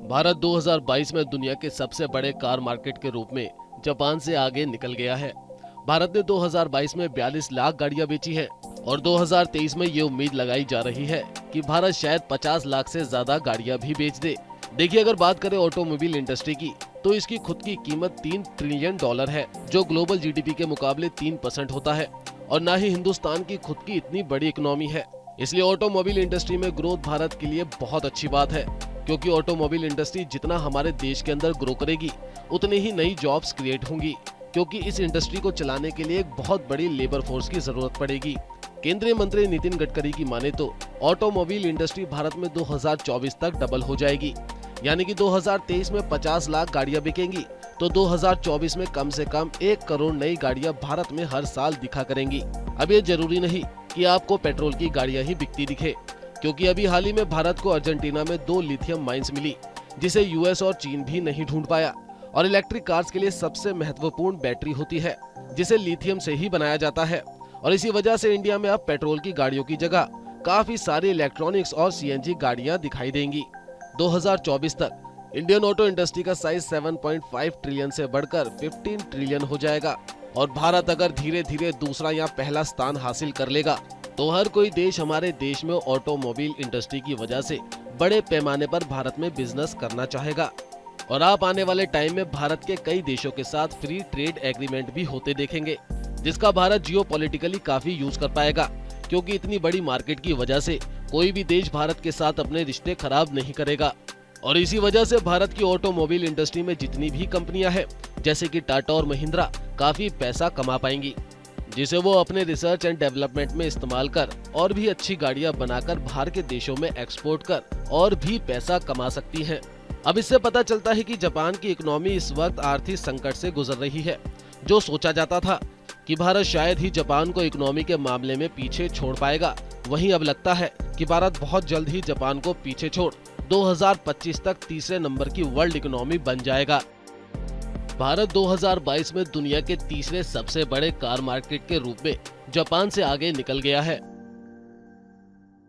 भारत 2022 में दुनिया के सबसे बड़े कार मार्केट के रूप में जापान से आगे निकल गया है। भारत ने 2022 में 42 लाख गाड़ियां बेची हैं और 2023 में ये उम्मीद लगाई जा रही है कि भारत शायद 50 लाख से ज्यादा गाड़ियां भी बेच दे। देखिए, अगर बात करें ऑटोमोबाइल इंडस्ट्री की, तो इसकी खुद की कीमत $3 ट्रिलियन है, जो ग्लोबल जीडीपी के मुकाबले 3% होता है। और न ही हिंदुस्तान की खुद की इतनी बड़ी इकोनॉमी है, इसलिए ऑटोमोबाइल इंडस्ट्री में ग्रोथ भारत के लिए बहुत अच्छी बात है। क्योंकि ऑटोमोबाइल इंडस्ट्री जितना हमारे देश के अंदर ग्रो करेगी, उतनी ही नई जॉब्स क्रिएट होंगी, क्योंकि इस इंडस्ट्री को चलाने के लिए एक बहुत बड़ी लेबर फोर्स की जरूरत पड़ेगी। केंद्रीय मंत्री नितिन गडकरी की माने तो ऑटोमोबाइल इंडस्ट्री भारत में 2024 तक डबल हो जाएगी। यानी कि 2023 में 50 लाख गाड़ियां बिकेंगी, तो 2024 में कम से कम 1 करोड़ नई गाड़ियां भारत में हर साल दिखा करेंगी। अब ये जरूरी नहीं कि आपको पेट्रोल की गाड़ियां ही बिकती दिखे, क्योंकि अभी हाल ही में भारत को अर्जेंटीना में 2 लिथियम माइंस मिली, जिसे यूएस और चीन भी नहीं ढूंढ पाया। और इलेक्ट्रिक कार्स के लिए सबसे महत्वपूर्ण बैटरी होती है, जिसे लिथियम से ही बनाया जाता है। और इसी वजह से इंडिया में अब पेट्रोल की गाड़ियों की जगह काफी सारी इलेक्ट्रॉनिक्स और सीएनजी गाड़ियां दिखाई देंगी। 2024 तक इंडियन ऑटो इंडस्ट्री का साइज 7.5 ट्रिलियन से बढ़कर 15 ट्रिलियन हो जाएगा। और भारत अगर धीरे धीरे दूसरा या पहला स्थान हासिल कर लेगा, तो हर कोई देश हमारे देश में ऑटोमोबाइल इंडस्ट्री की वजह से बड़े पैमाने पर भारत में बिजनेस करना चाहेगा। और आप आने वाले टाइम में भारत के कई देशों के साथ फ्री ट्रेड एग्रीमेंट भी होते देखेंगे, जिसका भारत जियोपॉलिटिकली काफी यूज कर पाएगा। क्योंकि इतनी बड़ी मार्केट की वजह से कोई भी देश भारत के साथ अपने रिश्ते खराब नहीं करेगा। और इसी वजह से भारत की ऑटोमोबाइल इंडस्ट्री में जितनी भी कंपनियां हैं, जैसे कि टाटा और महिंद्रा, काफी पैसा कमा पाएंगी, जिसे वो अपने रिसर्च एंड डेवलपमेंट में इस्तेमाल कर और भी अच्छी गाड़ियां बनाकर बाहर के देशों में एक्सपोर्ट कर और भी पैसा कमा सकती हैं। अब इससे पता चलता है कि जापान की इकोनॉमी इस वक्त आर्थिक संकट से गुजर रही है। जो सोचा जाता था कि भारत शायद ही जापान को इकोनॉमी के मामले में पीछे छोड़ पाएगा, वहीं अब लगता है कि भारत बहुत जल्द ही जापान को पीछे छोड़ 2025 तक तीसरे नंबर की वर्ल्ड इकोनॉमी बन जाएगा। भारत 2022 में दुनिया के तीसरे सबसे बड़े कार मार्केट के रूप में जापान से आगे निकल गया है।